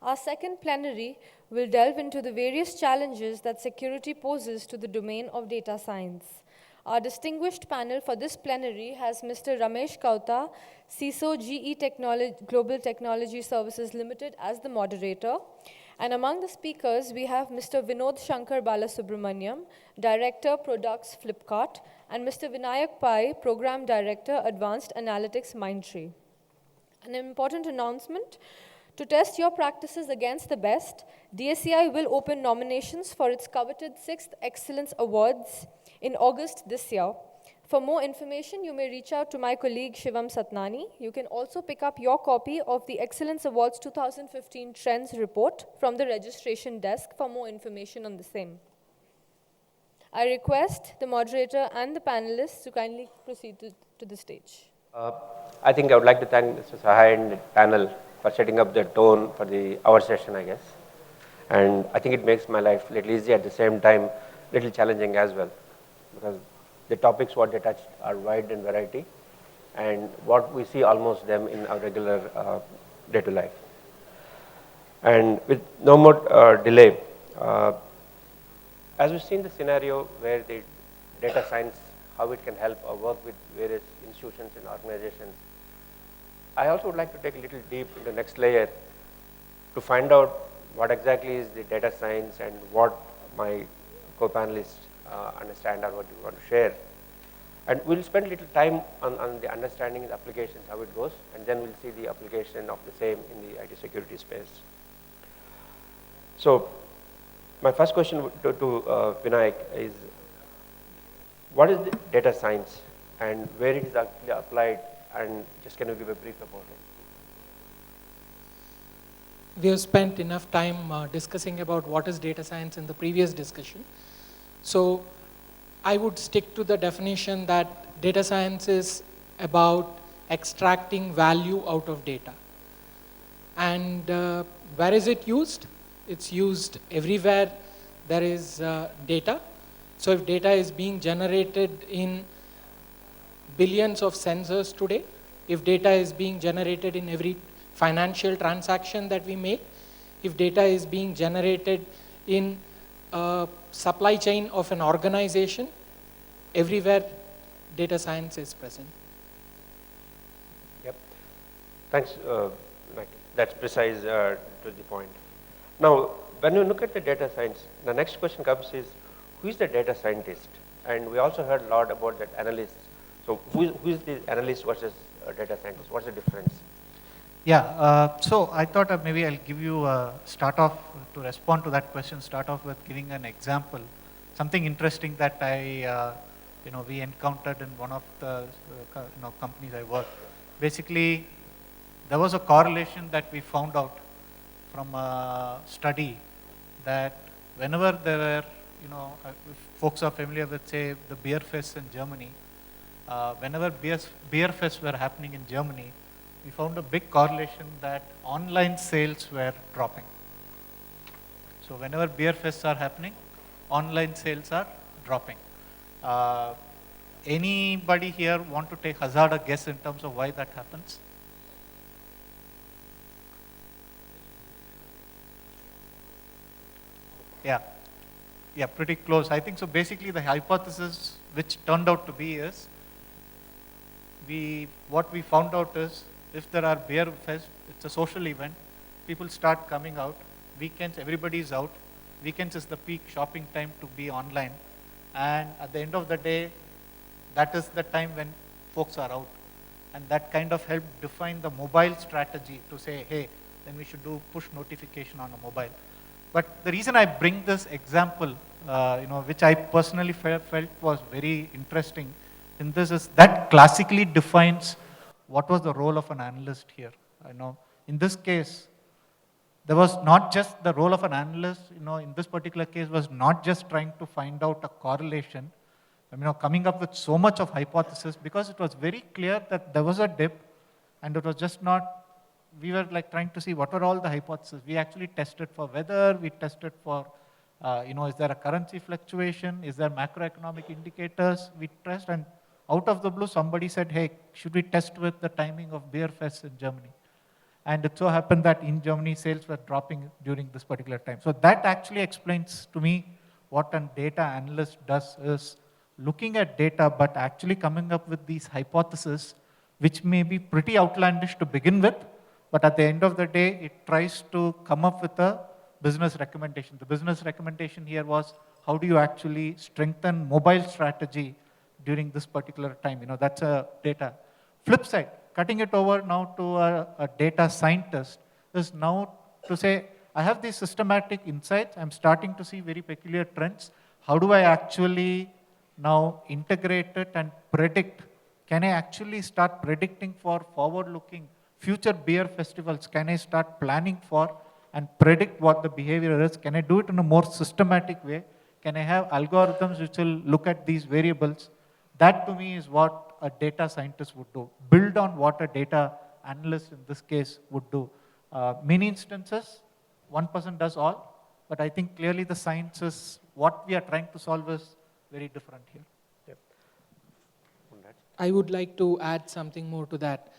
Our second plenary will delve into the various challenges that security poses to the domain of data science. Our distinguished panel for this plenary has Mr. Ramesh Kauta, CISO Global Technology Services Limited as the moderator. And among the speakers, we have Mr. Vinod Shankar Balasubramaniam, Director Products Flipkart, and Mr. Vinayak Pai, Program Director Advanced Analytics Mindtree. An important announcement: to test your practices against the best, DSCI will open nominations for its coveted 6th Excellence Awards in August this year. For more information, you may reach out to my colleague Shivam Satnani. You can also pick up your copy of the Excellence Awards 2015 Trends Report from the registration desk for more information on the same. I request the moderator and the panelists to kindly proceed to the stage. I think I would like to thank Mr. Sahai and the panel for setting up the tone for our session, I guess. And I think it makes my life a little easy, at the same time, a little challenging as well, because the topics what they touch are wide in variety, and what we see almost them in our regular day-to-day life. And with no more delay, as we've seen the scenario where the data science, how it can help or work with various institutions and organizations, I also would like to take a little deep in the next layer to find out what exactly is the data science and what my co-panelists understand or what we want to share. And we'll spend a little time on the understanding the applications, how it goes, and then we'll see the application of the same in the IT security space. So my first question to Vinayak is, what is the data science and where it is actually applied, and just can you give a brief about it? We have spent enough time discussing about what is data science in the previous discussion. So I would stick to the definition that data science is about extracting value out of data. And where is it used? It's used everywhere there is data. So if data is being generated in billions of sensors today, if data is being generated in every financial transaction that we make, if data is being generated in a supply chain of an organization, everywhere data science is present. Yep. Thanks. That's precise to the point. Now, when you look at the data science, the next question comes is, who is the data scientist? And we also heard a lot about that analyst. So who is the analyst versus data scientist? What's the difference? Yeah, so I thought maybe I'll give you start off to respond to that question, start off with giving an example. Something interesting that we encountered in one of the companies I work. Basically, there was a correlation that we found out from a study that whenever there were, if folks are familiar with, say, the beer fests in Germany, whenever beer fests were happening in Germany, we found a big correlation that online sales were dropping. So whenever beer fests are happening, online sales are dropping. Anybody here want to hazard a guess in terms of why that happens? Yeah, pretty close. I think so. Basically, the hypothesis which turned out to be is, what we found out is, if there are beer fest, it's a social event, people start coming out, weekends everybody is out, weekends is the peak shopping time to be online, and at the end of the day, that is the time when folks are out. And that kind of helped define the mobile strategy to say, hey, then we should do push notification on a mobile. But the reason I bring this example, which I personally felt was very interesting in this, is that classically defines what was the role of an analyst here. In this case, there was not just the role of an analyst, in this particular case was not just trying to find out a correlation, coming up with so much of hypothesis, because it was very clear that there was a dip, and it was just not, we were like trying to see what were all the hypotheses. We actually tested for weather, we tested for, is there a currency fluctuation, is there macroeconomic indicators, we test, and out of the blue somebody said, hey, should we test with the timing of beer fest in Germany? And it so happened that in Germany, sales were dropping during this particular time. So that actually explains to me what a data analyst does is looking at data, but actually coming up with these hypotheses, which may be pretty outlandish to begin with, but at the end of the day, it tries to come up with a business recommendation. The business recommendation here was, how do you actually strengthen mobile strategy during this particular time? That's a data. Flip side, cutting it over now to a data scientist is now to say, I have these systematic insights, I'm starting to see very peculiar trends. How do I actually now integrate it and predict? Can I actually start predicting for forward-looking future beer festivals? Can I start planning for and predict what the behavior is? Can I do it in a more systematic way? Can I have algorithms which will look at these variables? That to me is what a data scientist would do. Build on what a data analyst in this case would do. Many instances, one person does all, but I think clearly the science is what we are trying to solve is very different here. Yep. I would like to add something more to that.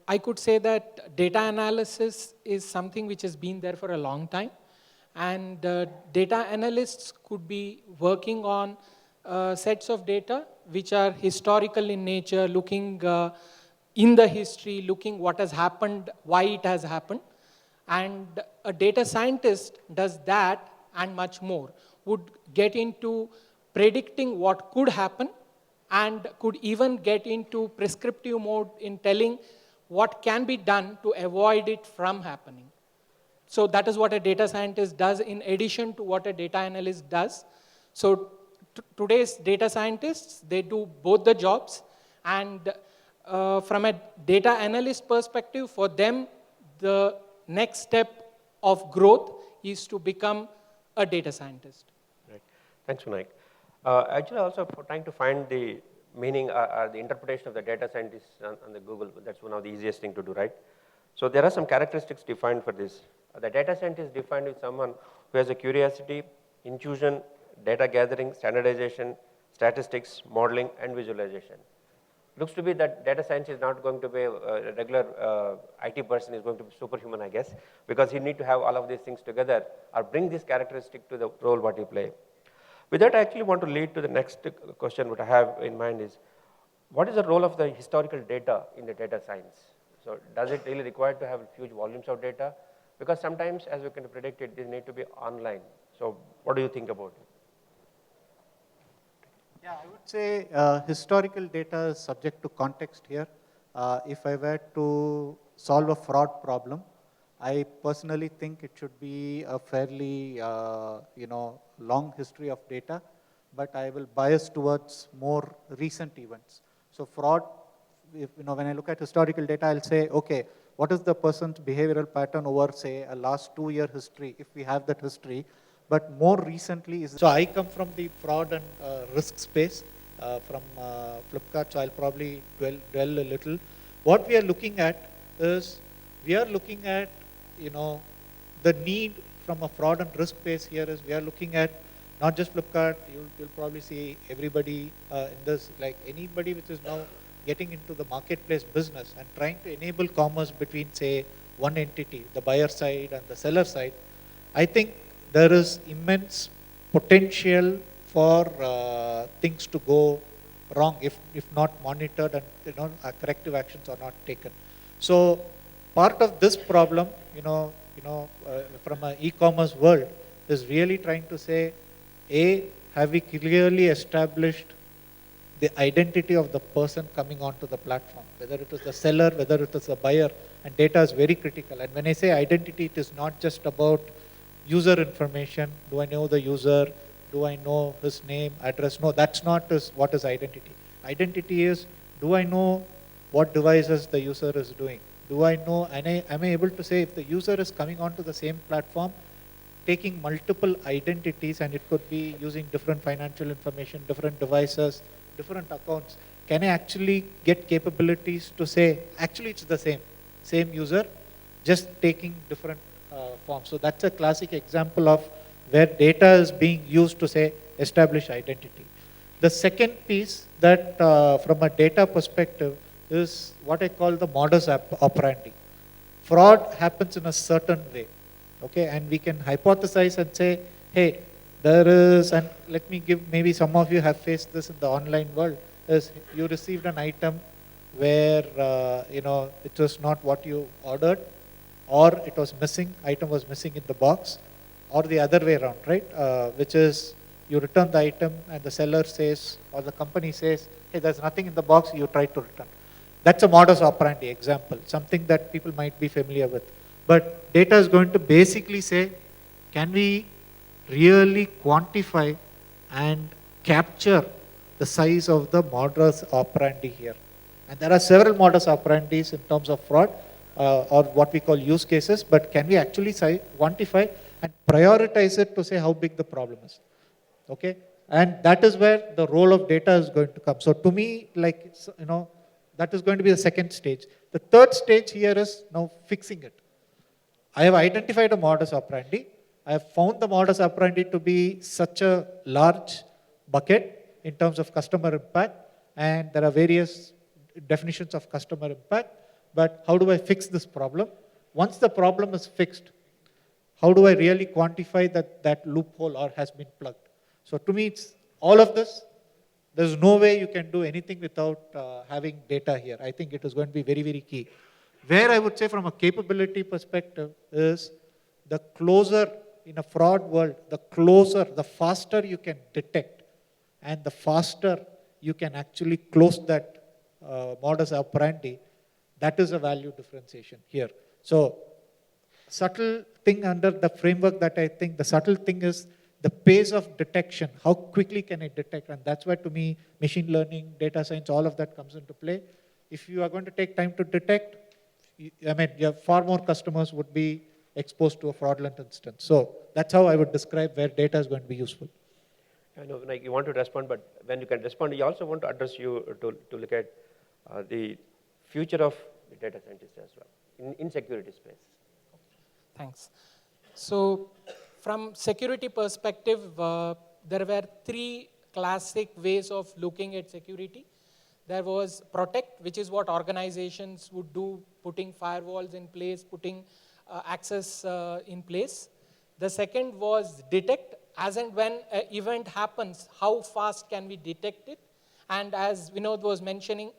I could say that data analysis is something which has been there for a long time, and data analysts could be working on sets of data which are historical in nature, looking in the history, looking what has happened, why it has happened. And a data scientist does that and much more, would get into predicting what could happen and could even get into prescriptive mode in telling what can be done to avoid it from happening. So that is what a data scientist does in addition to what a data analyst does. So today's data scientists, they do both the jobs, and from a data analyst perspective, for them, the next step of growth is to become a data scientist. Right. Thanks, Vinayak. Actually, also for trying to find the meaning or the interpretation of the data scientists on the Google, that's one of the easiest thing to do, right? So there are some characteristics defined for this. The data scientist is defined with someone who has a curiosity, intuition, data gathering, standardization, statistics, modeling, and visualization. Looks to be that data science is not going to be a regular IT person is going to be superhuman, I guess, because he need to have all of these things together or bring this characteristic to the role what he play. With that, I actually want to lead to the next question what I have in mind is, what is the role of the historical data in the data science? So does it really require to have huge volumes of data? Because sometimes, as we can predict it, these need to be online. So what do you think about it? Yeah, I would say historical data is subject to context here. If I were to solve a fraud problem, I personally think it should be a fairly long history of data, but I will bias towards more recent events. So fraud, when I look at historical data, I'll say, okay, what is the person's behavioral pattern over, say, a last 2-year history, if we have that history. But more recently, so I come from the fraud and risk space from Flipkart, so I'll probably dwell a little. What we are looking at is, we are looking at, the need from a fraud and risk space here is, we are looking at not just Flipkart, you'll probably see everybody in this, like anybody which is now getting into the marketplace business and trying to enable commerce between, say, one entity, the buyer side and the seller side. I think there is immense potential for things to go wrong if not monitored and corrective actions are not taken. So part of this problem, from an e-commerce world, is really trying to say, have we clearly established the identity of the person coming onto the platform, whether it is the seller, whether it is the buyer, and data is very critical. And when I say identity, it is not just about user information. Do I know the user? Do I know his name, address? No, that's not what is identity. Identity is, do I know what devices the user is doing? Do I know, am I able to say if the user is coming onto the same platform, taking multiple identities, and it could be using different financial information, different devices, different accounts, can I actually get capabilities to say, actually it's the same user, just taking different forms. So that's a classic example of where data is being used to say, establish identity. The second piece that from a data perspective is what I call the modus operandi. fraud happens in a certain way, okay? And we can hypothesize and say, hey, there is, and let me give, maybe some of you have faced this in the online world, is you received an item where, it was not what you ordered, or it was missing, item was missing in the box, or the other way around, right? Which is, you return the item and the seller says, or the company says, hey, there's nothing in the box, you try to return. That's a modus operandi example, something that people might be familiar with. But data is going to basically say, can we really quantify and capture the size of the modus operandi here? And there are several modus operandis in terms of fraud, or what we call use cases, but can we actually quantify and prioritize it to say how big the problem is? Okay, and that is where the role of data is going to come. So to me, like, that is going to be the second stage. The third stage here is now fixing it. I have identified a modus operandi. I have found the modus operandi to be such a large bucket in terms of customer impact, and there are various definitions of customer impact. But how do I fix this problem? Once the problem is fixed, how do I really quantify that that loophole or has been plugged? So to me, it's all of this. There's no way you can do anything without having data here. I think it is going to be very, very key. Where I would say from a capability perspective is the closer in a fraud world, the closer, the faster you can detect and the faster you can actually close that modus operandi, that is a value differentiation here. So subtle thing under the framework that I think the subtle thing is the pace of detection. How quickly can it detect? And that's why to me, machine learning, data science, all of that comes into play. If you are going to take time to detect, your far more customers would be exposed to a fraudulent instance. So that's how I would describe where data is going to be useful. I know, like, you want to respond, but when you can respond, you also want to address you to look at the future of the data scientists as well in security space. Thanks. So from security perspective, there were three classic ways of looking at security. There was protect, which is what organizations would do, putting firewalls in place, putting access in place. The second was detect, as and when an event happens, how fast can we detect it? And as Vinod was mentioning,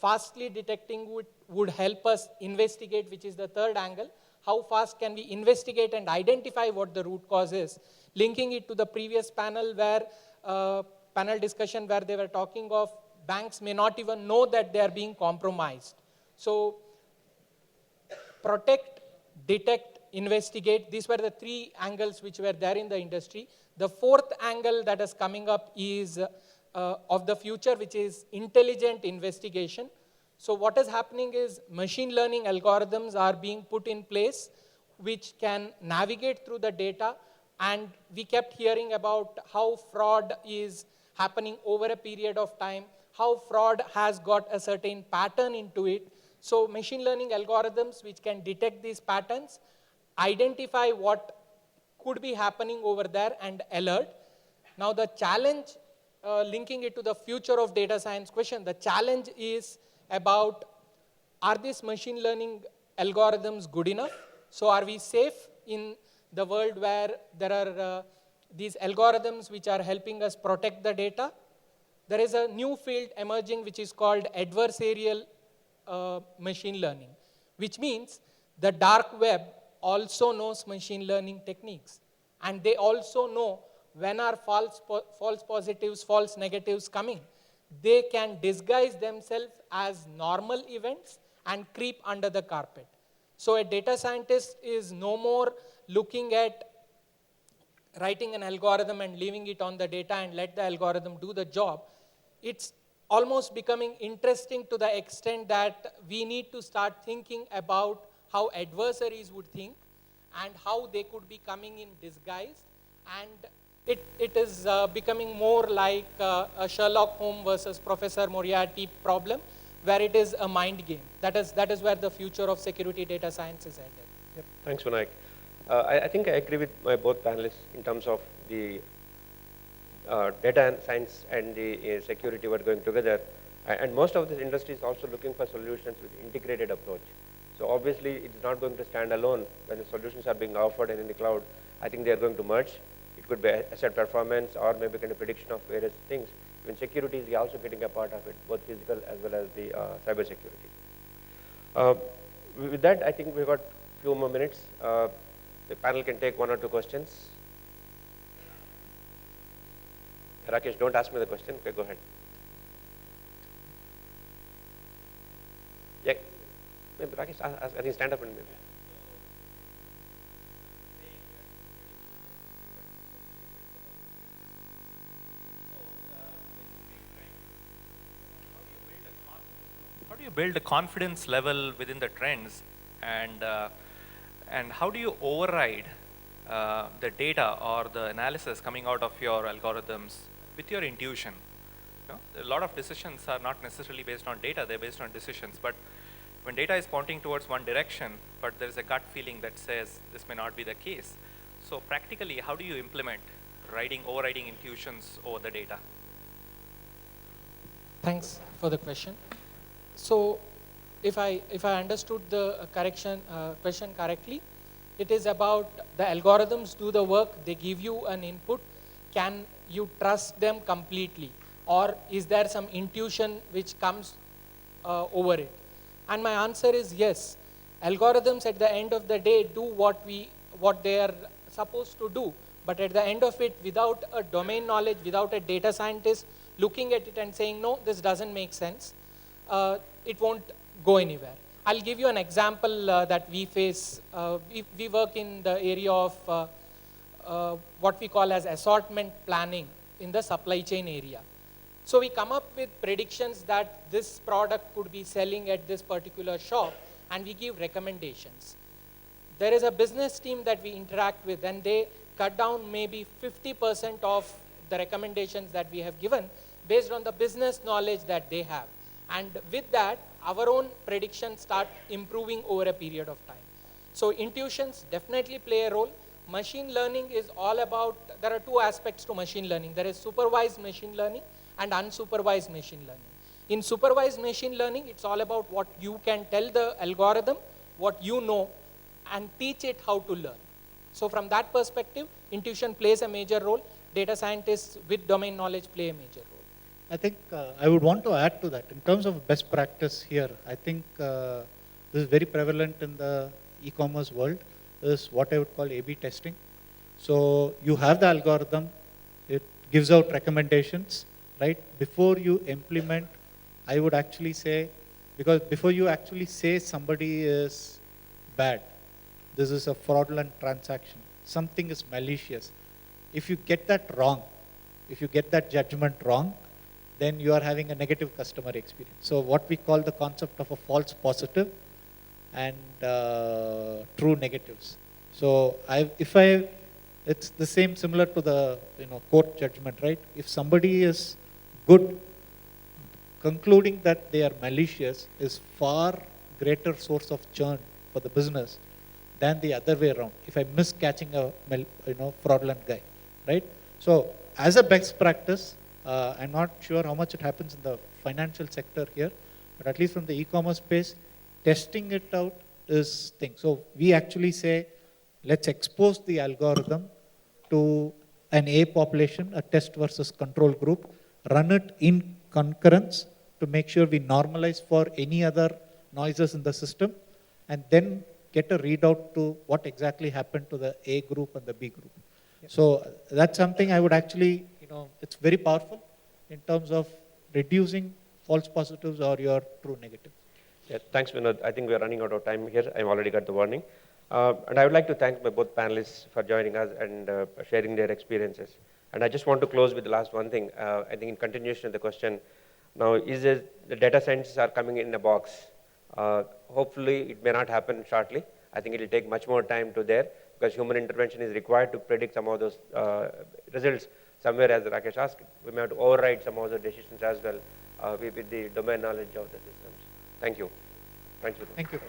fastly detecting would help us investigate, which is the third angle. How fast can we investigate and identify what the root cause is? Linking it to the previous panel where, panel discussion where they were talking of banks may not even know that they are being compromised. So protect, detect, investigate, these were the three angles which were there in the industry. The fourth angle that is coming up is of the future, which is intelligent investigation. So what is happening is machine learning algorithms are being put in place which can navigate through the data, and we kept hearing about how fraud is happening over a period of time, how fraud has got a certain pattern into it. So machine learning algorithms which can detect these patterns, identify what could be happening over there and alert. Now the challenge, linking it to the future of data science question, the challenge is about, are these machine learning algorithms good enough? So are we safe in the world where there are these algorithms which are helping us protect the data? There is a new field emerging which is called adversarial machine learning, which means the dark web also knows machine learning techniques. And they also know when are false positives, false negatives coming. They can disguise themselves as normal events and creep under the carpet. So a data scientist is no more looking at writing an algorithm and leaving it on the data and let the algorithm do the job. It's almost becoming interesting to the extent that we need to start thinking about how adversaries would think and how they could be coming in disguise. And it is becoming more like a Sherlock Holmes versus Professor Moriarty problem, where it is a mind game. That is where the future of security data science is headed. Yep. Thanks, Vinayak. I think I agree with my both panelists in terms of the data science and the security were going together. And most of this industry is also looking for solutions with integrated approach. So obviously, it's not going to stand alone when the solutions are being offered and in the cloud. I think they are going to merge. It could be asset performance or maybe kind of prediction of various things. Even security is also getting a part of it, both physical as well as the cyber security. With that, I think we've got a few more minutes. The panel can take 1 or 2 questions. Rakesh, don't ask me the question. Okay, go ahead. Yeah, maybe Rakesh, I think stand up and maybe. How do you build a confidence level within the trends, and how do you override the data or the analysis coming out of your algorithms with your intuition? You know, a lot of decisions are not necessarily based on data, they're based on decisions. But when data is pointing towards one direction, but there is a gut feeling that says this may not be the case. So practically, how do you implement overriding intuitions over the data? Thanks for the question. So if I understood the question correctly, it is about the algorithms do the work, they give you an input. Can you trust them completely? Or is there some intuition which comes over it? And my answer is yes. Algorithms at the end of the day do what they are supposed to do. But at the end of it, without a domain knowledge, without a data scientist looking at it and saying, no, this doesn't make sense, it won't go anywhere. I'll give you an example that we face. We work in the area of what we call as assortment planning in the supply chain area. So we come up with predictions that this product could be selling at this particular shop, and we give recommendations. There is a business team that we interact with, and they cut down maybe 50% of the recommendations that we have given based on the business knowledge that they have. And with that, our own predictions start improving over a period of time. So intuitions definitely play a role. Machine learning is all about, there are 2 aspects to machine learning. There is supervised machine learning and unsupervised machine learning. In supervised machine learning, it's all about what you can tell the algorithm, what you know, and teach it how to learn. So from that perspective, intuition plays a major role. Data scientists with domain knowledge play a major role. I think I would want to add to that. In terms of best practice here, I think this is very prevalent in the e-commerce world, is what I would call A/B testing. So you have the algorithm, it gives out recommendations, right? Before you implement, I would actually say, because before you actually say somebody is bad, this is a fraudulent transaction, something is malicious. If you get that wrong, if you get that judgment wrong, then you are having a negative customer experience. So what we call the concept of a false positive and true negatives. So it's the same, similar to the court judgment, right? If somebody is good, concluding that they are malicious is far greater source of churn for the business than the other way around. If I miss catching a fraudulent guy, right? So as a best practice, I'm not sure how much it happens in the financial sector here, but at least from the e-commerce space, testing it out is thing. So we actually say, let's expose the algorithm to an A population, a test versus control group, run it in concurrence to make sure we normalize for any other noises in the system, and then get a readout to what exactly happened to the A group and the B group. Yeah. So that's something I would actually, it's very powerful in terms of reducing false positives or your true negatives. Yeah, thanks, Vinod. I think we're running out of time here. I've already got the warning. And I would like to thank my both panelists for joining us and sharing their experiences. And I just want to close with the last one thing. I think in continuation of the question, now the data scientists are coming in a box. Hopefully it may not happen shortly. I think it will take much more time to there, because human intervention is required to predict some of those results. Somewhere, as Rakesh asked, we may have to override some of the decisions as well with the domain knowledge of the systems. Thank you. Thanks, Vinod. Thank you.